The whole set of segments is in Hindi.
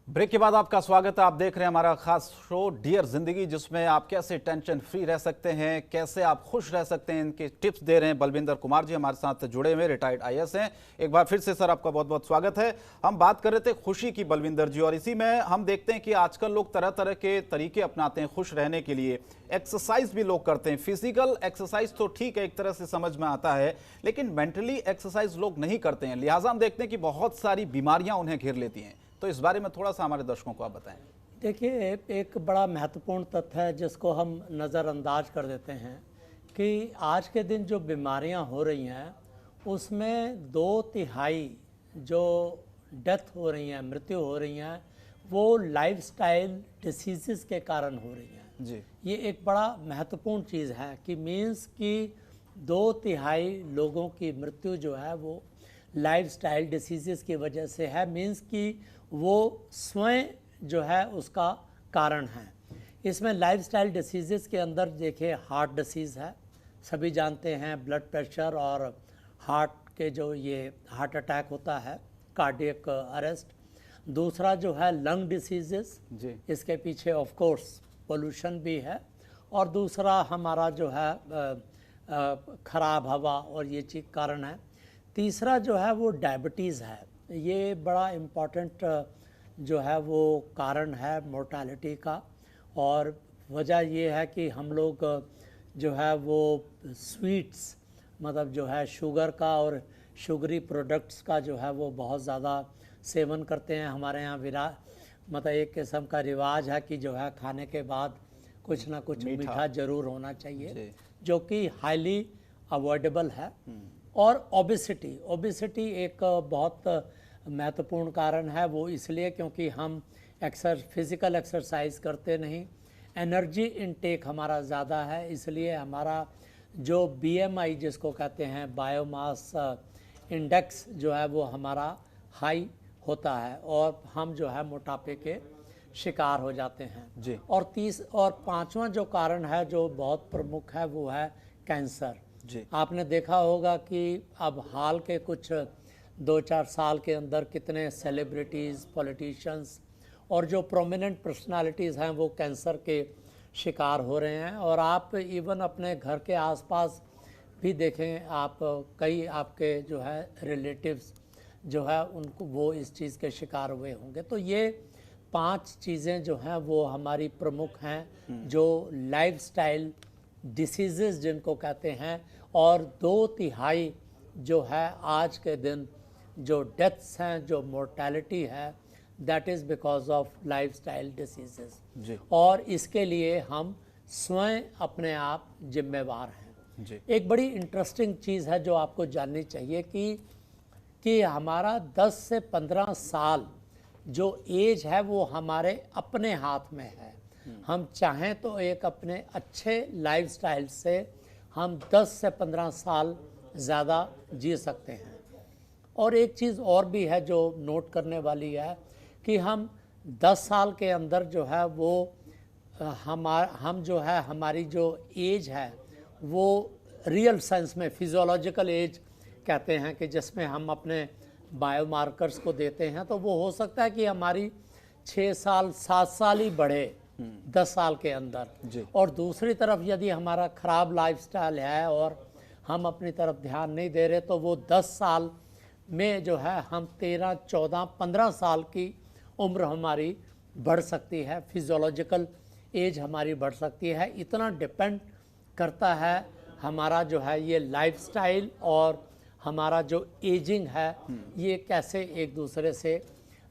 ब्रेक के बाद आपका स्वागत है। आप देख रहे हैं हमारा खास शो डियर जिंदगी, जिसमें आप कैसे टेंशन फ्री रह सकते हैं, कैसे आप खुश रह सकते हैं, इनके टिप्स दे रहे हैं बलविंदर कुमार जी हमारे साथ जुड़े हुए रिटायर्ड आईएएस हैं। एक बार फिर से सर आपका बहुत बहुत स्वागत है। हम बात कर रहे थे खुशी की बलविंदर जी, और इसी में हम देखते हैं कि आजकल लोग तरह तरह के तरीके अपनाते हैं खुश रहने के लिए। एक्सरसाइज भी लोग करते हैं। फिजिकल एक्सरसाइज तो ठीक है, एक तरह से समझ में आता है, लेकिन मेंटली एक्सरसाइज लोग नहीं करते हैं। लिहाजा हम देखते हैं कि बहुत सारी बीमारियां उन्हें घेर लेती हैं। तो इस बारे में थोड़ा सा हमारे दर्शकों को आप बताएं। देखिए, एक बड़ा महत्वपूर्ण तथ्य है जिसको हम नज़रअंदाज कर देते हैं कि आज के दिन जो बीमारियां हो रही हैं उसमें 2/3 जो डेथ हो रही हैं, मृत्यु हो रही हैं, वो लाइफस्टाइल डिसीज़ के कारण हो रही हैं। जी, ये एक बड़ा महत्वपूर्ण चीज़ है कि मीन्स कि 2/3 लोगों की मृत्यु जो है वो लाइफस्टाइल डिसीज़ की वजह से है। मीन्स कि वो स्वयं जो है उसका कारण है। इसमें लाइफस्टाइल डिसीज़ के अंदर देखिए, हार्ट डिसीज़ है, सभी जानते हैं, ब्लड प्रेशर और हार्ट के जो ये हार्ट अटैक होता है, कार्डियक अरेस्ट। दूसरा जो है लंग डिसीज़, जी, इसके पीछे ऑफ कोर्स पोल्यूशन भी है। और दूसरा हमारा जो है ख़राब हवा और ये चीज़ कारण है। तीसरा जो है वो डायबिटीज़ है। ये बड़ा इम्पॉर्टेंट जो है वो कारण है मोर्टालिटी का। और वजह ये है कि हम लोग जो है वो स्वीट्स, मतलब जो है शुगर का और शुगरी प्रोडक्ट्स का जो है वो बहुत ज़्यादा सेवन करते हैं। हमारे यहाँ मतलब एक किस्म का रिवाज है कि जो है खाने के बाद कुछ ना कुछ मीठा ज़रूर होना चाहिए, जो कि हाईली अवॉइडेबल है। और ओबेसिटी एक बहुत महत्वपूर्ण कारण है। वो इसलिए क्योंकि हम फिज़िकल एक्सरसाइज करते नहीं, एनर्जी इनटेक हमारा ज़्यादा है, इसलिए हमारा जो BMI जिसको कहते हैं बायोमास इंडेक्स जो है वो हमारा हाई होता है और हम जो है मोटापे के शिकार हो जाते हैं। जी। और पांचवा जो कारण है जो बहुत प्रमुख है वो है कैंसर। जी, आपने देखा होगा कि अब हाल के कुछ 2-4 साल के अंदर कितने सेलिब्रिटीज़, पॉलिटिशियंस और जो प्रोमिनेंट पर्सनालिटीज़ हैं वो कैंसर के शिकार हो रहे हैं। और आप इवन अपने घर के आसपास भी देखें, आप कई आपके जो है रिलेटिव्स जो है उनको वो इस चीज़ के शिकार हुए होंगे। तो ये 5 चीज़ें जो हैं वो हमारी प्रमुख हैं जो लाइफस्टाइल डिसीज़ जिनको कहते हैं। और 2/3 जो है आज के दिन जो डेथ्स हैं, जो मोर्टेलिटी है, that is because of lifestyle disease. जी, और इसके लिए हम स्वयं अपने आप जिम्मेवार हैं। जी, एक बड़ी इंटरेस्टिंग चीज़ है जो आपको जाननी चाहिए कि हमारा 10 से 15 साल जो एज है वो हमारे अपने हाथ में है। हम चाहें तो एक अपने अच्छे लाइफस्टाइल से हम 10 से 15 साल ज़्यादा जी सकते हैं। और एक चीज़ और भी है जो नोट करने वाली है कि हम 10 साल के अंदर जो है वो हम जो है हमारी जो एज है वो रियल सेंस में फिजियोलॉजिकल एज कहते हैं कि जिसमें हम अपने बायोमार्कर्स को देते हैं, तो वो हो सकता है कि हमारी 6 साल 7 साल ही बढ़े 10 साल के अंदर। जी। और दूसरी तरफ यदि हमारा ख़राब लाइफस्टाइल है और हम अपनी तरफ ध्यान नहीं दे रहे तो वो 10 साल में जो है हम 13, 14, 15 साल की उम्र हमारी बढ़ सकती है, फिजियोलॉजिकल एज हमारी बढ़ सकती है। इतना डिपेंड करता है हमारा जो है ये लाइफस्टाइल और हमारा जो एजिंग है ये कैसे एक दूसरे से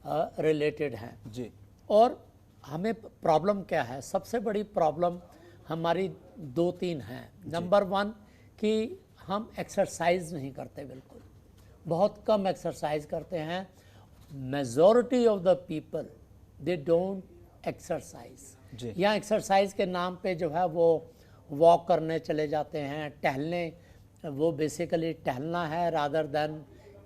रिलेटेड है। जी, और हमें प्रॉब्लम क्या है? सबसे बड़ी प्रॉब्लम हमारी 2-3 हैं। नंबर 1 कि हम एक्सरसाइज नहीं करते, बिल्कुल बहुत कम एक्सरसाइज करते हैं। Majority of the people they don't exercise, जी, या एक्सरसाइज के नाम पे जो है वो वॉक करने चले जाते हैं, टहलने। वो बेसिकली टहलना है रादर देन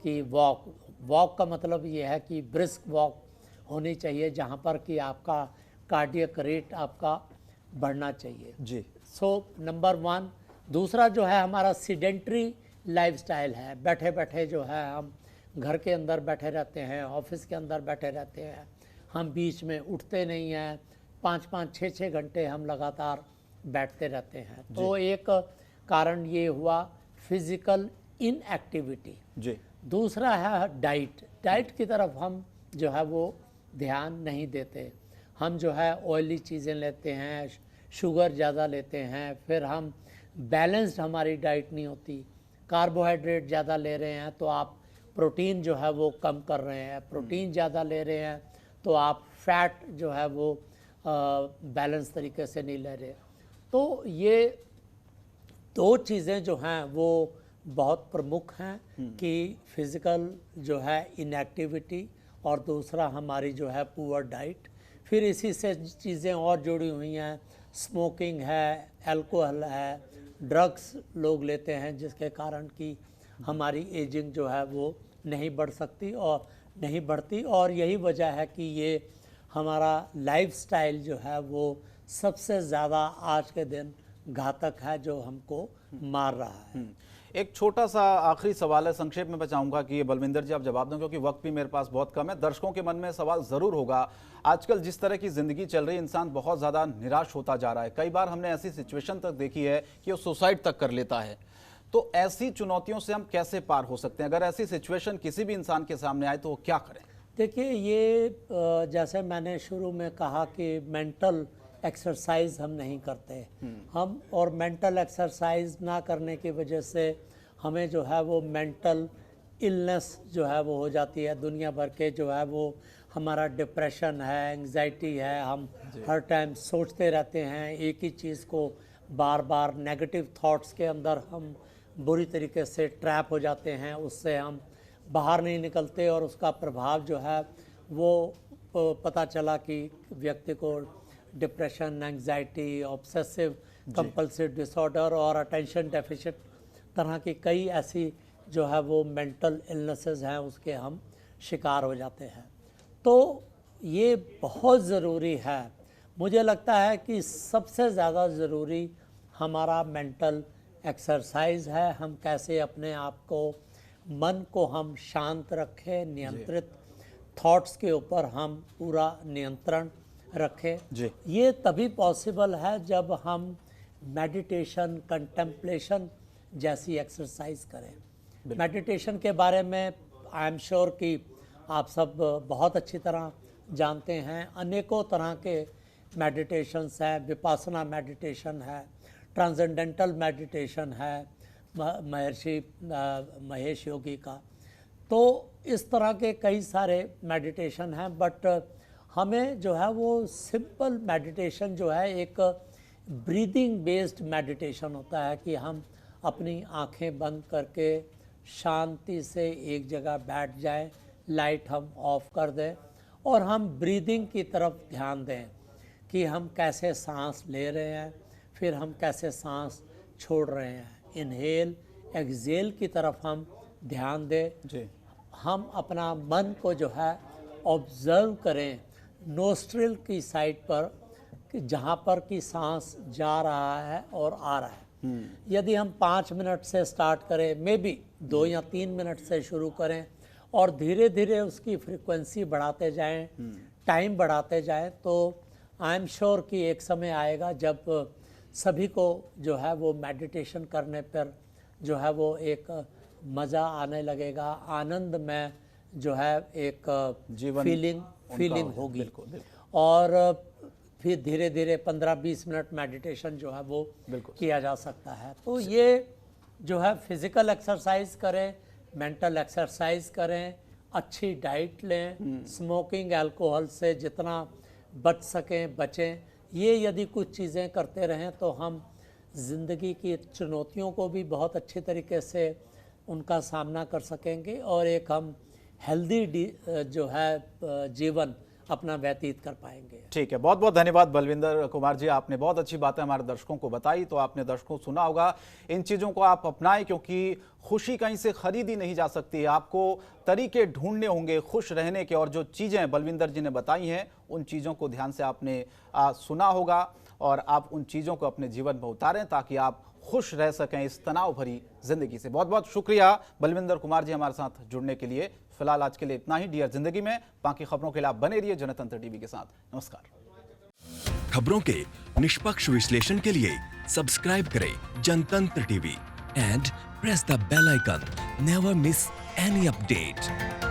कि वॉक का मतलब ये है कि ब्रिस्क वॉक होनी चाहिए जहाँ पर कि आपका कार्डियक रेट आपका बढ़ना चाहिए। जी, सो नंबर 1। दूसरा जो है हमारा सीडेंट्री लाइफस्टाइल है, बैठे बैठे जो है हम घर के अंदर बैठे रहते हैं, ऑफिस के अंदर बैठे रहते हैं, हम बीच में उठते नहीं हैं, 5-5, 6-6 घंटे हम लगातार बैठते रहते हैं। तो एक कारण ये हुआ फिजिकल इनएक्टिविटी। जी। दूसरा है डाइट की तरफ हम जो है वो ध्यान नहीं देते। हम जो है ऑयली चीज़ें लेते हैं, शुगर ज़्यादा लेते हैं, फिर हम बैलेंस्ड हमारी डाइट नहीं होती, कार्बोहाइड्रेट ज़्यादा ले रहे हैं तो आप प्रोटीन जो है वो कम कर रहे हैं, प्रोटीन ज़्यादा ले रहे हैं तो आप फैट जो है वो बैलेंस तरीके से नहीं ले रहे। तो ये दो चीज़ें जो हैं वो बहुत प्रमुख हैं कि फिज़िकल जो है इनएक्टिविटी और दूसरा हमारी जो है पुअर डाइट। फिर इसी से चीज़ें और जुड़ी हुई हैं, स्मोकिंग है, अल्कोहल है, ड्रग्स लोग लेते हैं जिसके कारण कि हमारी एजिंग जो है वो नहीं बढ़ती और यही वजह है कि ये हमारा लाइफस्टाइल जो है वो सबसे ज़्यादा आज के दिन घातक है जो हमको मार रहा है। एक छोटा सा आखिरी सवाल है, संक्षेप में बचाऊंगा कि ये बलविंदर जी आप जवाब दें क्योंकि वक्त भी मेरे पास बहुत कम है। दर्शकों के मन में सवाल ज़रूर होगा, आजकल जिस तरह की ज़िंदगी चल रही है इंसान बहुत ज़्यादा निराश होता जा रहा है। कई बार हमने ऐसी सिचुएशन तक देखी है कि वो सुसाइड तक कर लेता है। तो ऐसी चुनौतियों से हम कैसे पार हो सकते हैं? अगर ऐसी सिचुएशन किसी भी इंसान के सामने आए तो वो क्या करें? देखिए, ये जैसे मैंने शुरू में कहा कि मेंटल एक्सरसाइज हम नहीं करते हम, और मेंटल एक्सरसाइज ना करने की वजह से हमें जो है वो मेंटल इलनेस जो है वो हो जाती है। दुनिया भर के जो है वो हमारा डिप्रेशन है, एंग्जाइटी है, हम हर टाइम सोचते रहते हैं एक ही चीज़ को, बार बार नेगेटिव थॉट्स के अंदर हम बुरी तरीके से ट्रैप हो जाते हैं, उससे हम बाहर नहीं निकलते और उसका प्रभाव जो है वो पता चला कि व्यक्ति को depression, anxiety, obsessive compulsive disorder और अटेंशन डेफिसिट तरह की कई ऐसी जो है वो मेंटल इलनेसेस हैं उसके हम शिकार हो जाते हैं। तो ये बहुत ज़रूरी है, मुझे लगता है कि सबसे ज़्यादा ज़रूरी हमारा मेंटल एक्सरसाइज है। हम कैसे अपने आप को, मन को हम शांत रखें, नियंत्रित थॉट्स के ऊपर हम पूरा नियंत्रण रखें। ये तभी पॉसिबल है जब हम मेडिटेशन, कंटेम्पलेशन जैसी एक्सरसाइज करें। मेडिटेशन के बारे में आई एम श्योर कि आप सब बहुत अच्छी तरह जानते हैं। अनेकों तरह के मेडिटेशंस हैं, विपासना मेडिटेशन है, ट्रांसेंडेंटल मेडिटेशन है महर्षि महेश योगी का। तो इस तरह के कई सारे मेडिटेशन हैं, बट हमें जो है वो सिंपल मेडिटेशन जो है एक ब्रीदिंग बेस्ड मेडिटेशन होता है कि हम अपनी आंखें बंद करके शांति से एक जगह बैठ जाएं, लाइट हम ऑफ कर दें और हम ब्रीदिंग की तरफ ध्यान दें कि हम कैसे सांस ले रहे हैं, फिर हम कैसे सांस छोड़ रहे हैं। इनहेल एक्सहेल की तरफ हम ध्यान दें। हम अपना मन को जो है ऑब्जर्व करें नोस्ट्रिल की साइड पर कि जहाँ पर कि सांस जा रहा है और आ रहा है। यदि हम 5 मिनट से स्टार्ट करें, मे बी 2 या 3 मिनट से शुरू करें और धीरे धीरे उसकी फ्रीक्वेंसी बढ़ाते जाएं, टाइम बढ़ाते जाएं, तो आई एम श्योर कि एक समय आएगा जब सभी को जो है वो मेडिटेशन करने पर जो है वो एक मज़ा आने लगेगा, आनंद में जो है एक फीलिंग होगी। और फिर धीरे धीरे 15-20 मिनट मेडिटेशन जो है वो किया जा सकता है। तो ये जो है फिज़िकल एक्सरसाइज करें, मेंटल एक्सरसाइज करें, अच्छी डाइट लें, स्मोकिंग अल्कोहल से जितना बच सकें बचें। ये यदि कुछ चीज़ें करते रहें तो हम ज़िंदगी की चुनौतियों को भी बहुत अच्छी तरीके से उनका सामना कर सकेंगे और एक हम हेल्दी जो है जीवन अपना व्यतीत कर पाएंगे। ठीक है, बहुत बहुत धन्यवाद बलविंदर कुमार जी, आपने बहुत अच्छी बातें हमारे दर्शकों को बताई। तो आपने दर्शकों को सुना होगा, इन चीज़ों को आप अपनाएं क्योंकि खुशी कहीं से खरीदी नहीं जा सकती है। आपको तरीके ढूंढने होंगे खुश रहने के, और जो चीज़ें बलविंदर जी ने बताई हैं उन चीज़ों को ध्यान से आपने सुना होगा और आप उन चीज़ों को अपने जीवन में उतारें ताकि आप खुश रह सकें इस तनाव भरी जिंदगी से। बहुत बहुत शुक्रिया बलविंदर कुमार जी हमारे साथ जुड़ने के लिए। फिलहाल आज के लिए इतना ही डियर जिंदगी में। बाकी खबरों के लिए आप बने रहिए जनतंत्र टीवी के साथ। नमस्कार। खबरों के निष्पक्ष विश्लेषण के लिए सब्सक्राइब करें Jantantra TV and press the bell icon. Never miss any update.